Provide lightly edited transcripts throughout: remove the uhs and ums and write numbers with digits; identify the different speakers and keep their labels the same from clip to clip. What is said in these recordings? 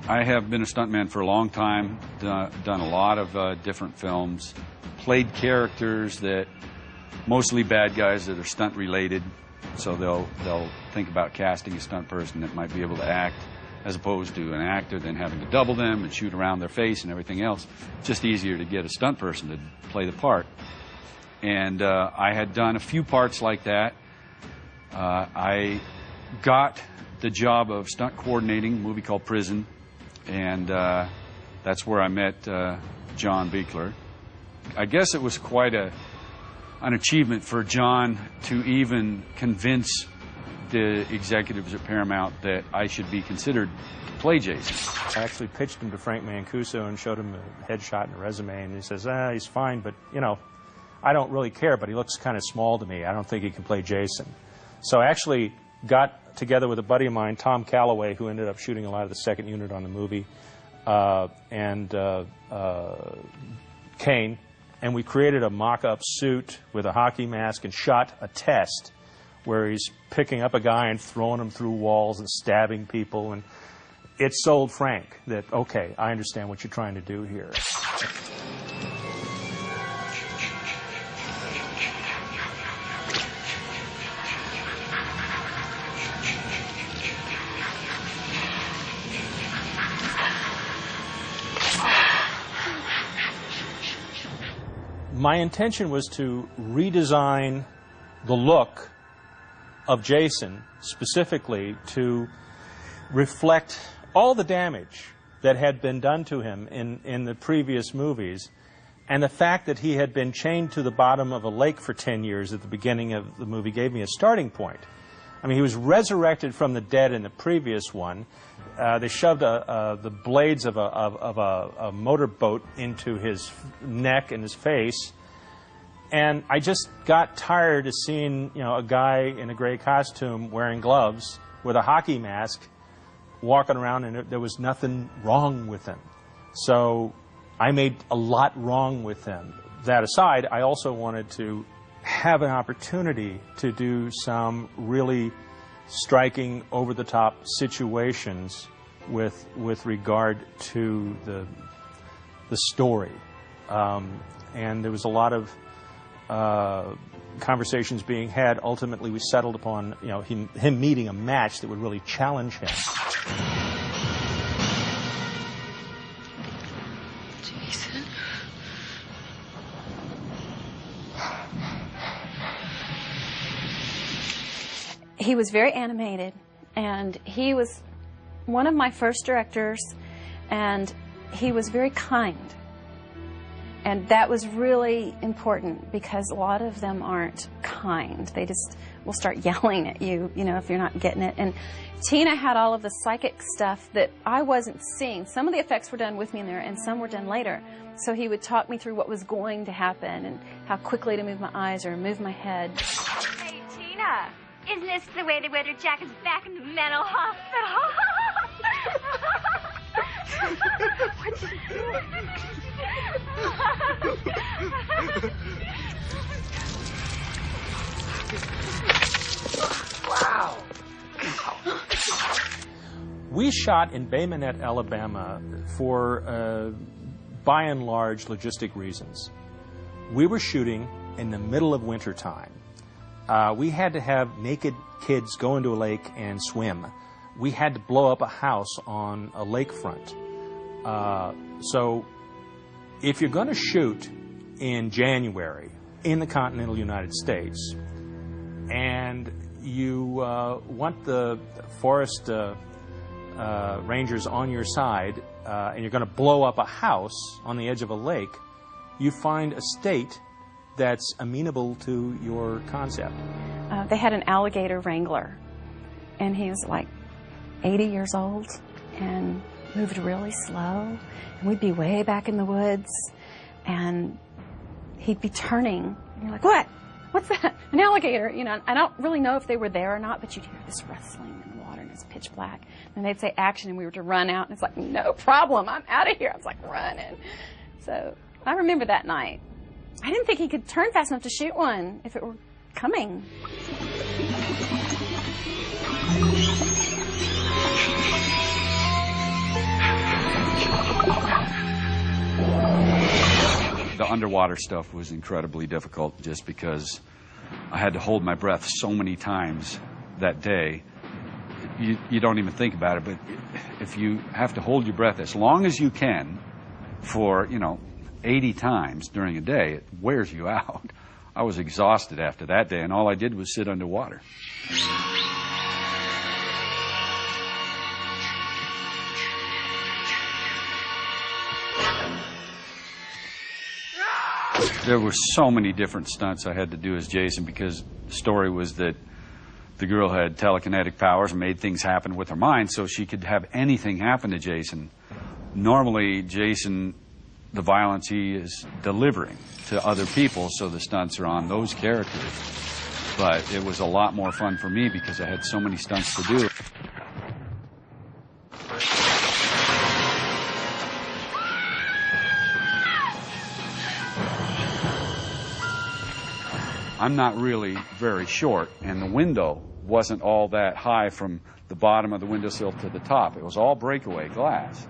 Speaker 1: I have been a stuntman for a long time, done a lot of different films, played characters that, mostly bad guys that are stunt related, so they'll think about casting a stunt person that might be able to act as opposed to an actor, then having to double them and shoot around their face and everything else. Just easier to get a stunt person to play the part. And I had done a few parts like that. I got the job of stunt coordinating a movie called Prison, and that's where I met John Buechler. I guess it was quite an achievement for John to even convince the executives at Paramount that I should be considered to play Jason.
Speaker 2: I actually pitched him to Frank Mancuso and showed him a headshot and a resume, and he says, he's fine, but, you know, I don't really care, but he looks kind of small to me. I don't think he can play Jason. So I actually got together with a buddy of mine, Tom Calloway, who ended up shooting a lot of the second unit on the movie, and Kane, and we created a mock-up suit with a hockey mask and shot a test where he's picking up a guy and throwing him through walls and stabbing people, and it sold Frank that, okay, I understand what you're trying to do here. My intention was to redesign the look of Jason specifically to reflect all the damage that had been done to him in the previous movies, and the fact that he had been chained to the bottom of a lake for 10 years at the beginning of the movie gave me a starting point. I mean, he was resurrected from the dead in the previous one. They shoved the blades of a motorboat into his neck and his face. And I just got tired of seeing, you know, a guy in a gray costume wearing gloves with a hockey mask walking around, and there was nothing wrong with him. So I made a lot wrong with him. That aside, I also wanted to have an opportunity to do some really striking, over-the-top situations with regard to the story. And there was a lot of conversations being had. Ultimately, we settled upon, you know, him meeting a match that would really challenge him.
Speaker 3: Jason?
Speaker 4: He was very animated, and he was one of my first directors, and he was very kind. And that was really important because a lot of them aren't kind. They just will start yelling at you, you know, if you're not getting it. And Tina had all of the psychic stuff that I wasn't seeing. Some of the effects were done with me in there, and some were done later. So he would talk me through what was going to happen and how quickly to move my eyes or move my head.
Speaker 5: Hey, Tina, isn't this the way they wear their jackets back in the mental hospital? What's she doing?
Speaker 3: Wow.
Speaker 2: We shot in Bay Minette, Alabama for, by and large, logistic reasons. We were shooting in the middle of winter time. We had to have naked kids go into a lake and swim. We had to blow up a house on a lakefront. So if you're going to shoot in January in the continental United States and you want the forest rangers on your side and you're going to blow up a house on the edge of a lake, you find a state that's amenable to your concept.
Speaker 4: They had an alligator wrangler, and he was like 80 years old and moved really slow. And we'd be way back in the woods, and he'd be turning, and you're like, what? What's that? An alligator. You know, I don't really know if they were there or not, but you'd hear this rustling in the water, and it's pitch black. And they'd say action, and we were to run out, and it's like, no problem, I'm out of here. I was like running. So I remember that night. I didn't think he could turn fast enough to shoot one if it were coming.
Speaker 1: underwater stuff was incredibly difficult just because I had to hold my breath so many times that day. You don't even think about it, but if you have to hold your breath as long as you can for, 80 times during a day, it wears you out. I was exhausted after that day, and all I did was sit underwater. There were so many different stunts I had to do as Jason because the story was that the girl had telekinetic powers and made things happen with her mind so she could have anything happen to Jason. Normally, Jason, the violence he is delivering to other people, so the stunts are on those characters. But it was a lot more fun for me because I had so many stunts to do. I'm not really very short, and the window wasn't all that high from the bottom of the windowsill to the top. It was all breakaway glass,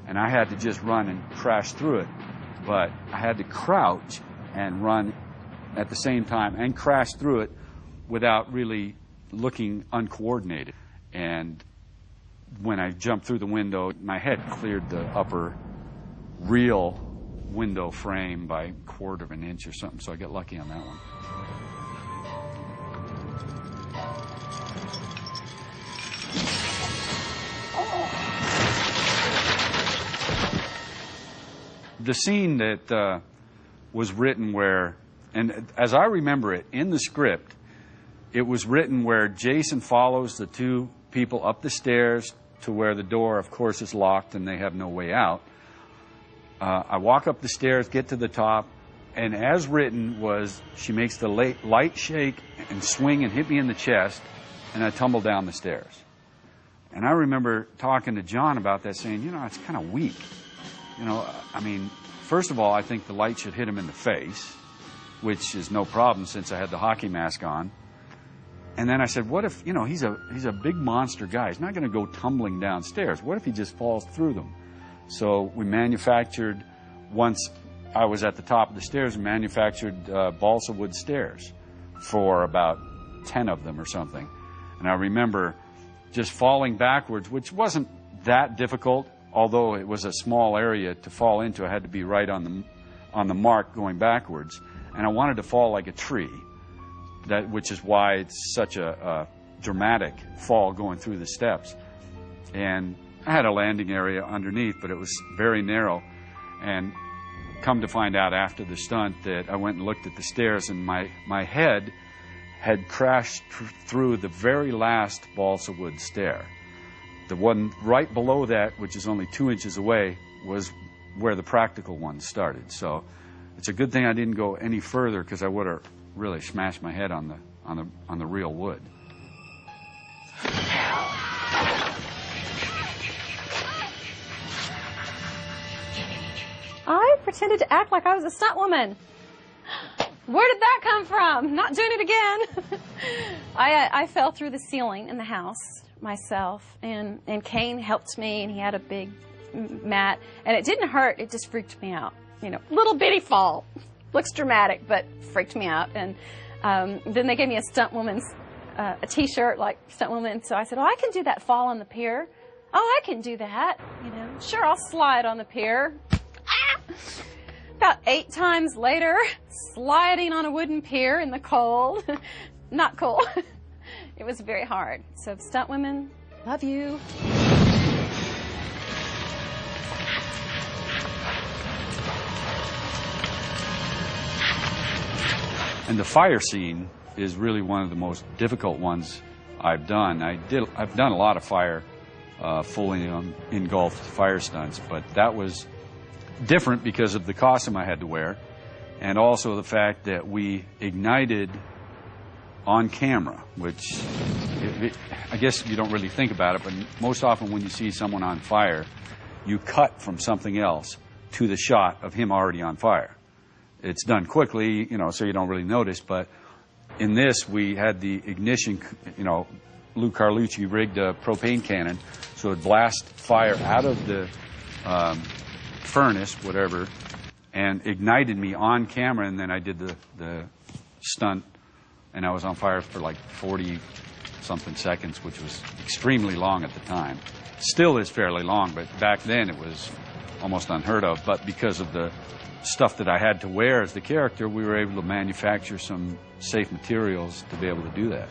Speaker 1: and I had to just run and crash through it. But I had to crouch and run at the same time and crash through it without really looking uncoordinated. And when I jumped through the window, my head cleared the upper real window frame by a quarter of an inch or something, so I got lucky on that one. The scene that was written where, and as I remember it, in the script, it was written where Jason follows the two people up the stairs to where the door, of course, is locked and they have no way out. I walk up the stairs, get to the top, and as written was, she makes the light shake and swing and hit me in the chest, and I tumble down the stairs. And I remember talking to John about that, saying, it's kind of weak. First of all, I think the light should hit him in the face, which is no problem since I had the hockey mask on. And then I said, what if, he's a big monster guy. He's not going to go tumbling downstairs. What if he just falls through them? So we manufactured, once I was at the top of the stairs, we manufactured balsa wood stairs for about 10 of them or something. And I remember just falling backwards, which wasn't that difficult, although it was a small area to fall into. I had to be right on the mark going backwards. And I wanted to fall like a tree, which is why it's such a dramatic fall going through the steps. And I had a landing area underneath, but it was very narrow. And come to find out after the stunt that I went and looked at the stairs, and my head had crashed through the very last balsa wood stair. The one right below that, which is only 2 inches away, was where the practical one started. So it's a good thing I didn't go any further, because I would have really smashed my head on the real wood.
Speaker 4: I pretended to act like I was a stunt woman. Where did that come from? Not doing it again. I fell through the ceiling in the house myself, and Kane helped me, and he had a big mat, and it didn't hurt, it just freaked me out. Little bitty fall. Looks dramatic, but freaked me out. And then they gave me a stunt woman's a t-shirt like stunt woman, so I said, I can do that fall on the pier. I can do that. Sure, I'll slide on the pier. About 8 times later, sliding on a wooden pier in the cold. Not cool. It was very hard. So, stunt women, love you.
Speaker 1: And the fire scene is really one of the most difficult ones I've done. I've done a lot of fire, fully engulfed fire stunts, but that was different because of the costume I had to wear, and also the fact that we ignited on camera, which I guess you don't really think about it, but most often when you see someone on fire, you cut from something else to the shot of him already on fire. It's done quickly, so you don't really notice, but in this we had the ignition, Lou Carlucci rigged a propane cannon so it would blast fire out of the furnace, whatever, and ignited me on camera, and then I did the stunt, and I was on fire for like 40-something seconds, which was extremely long at the time. Still is fairly long, but back then it was almost unheard of. But because of the stuff that I had to wear as the character, we were able to manufacture some safe materials to be able to do that.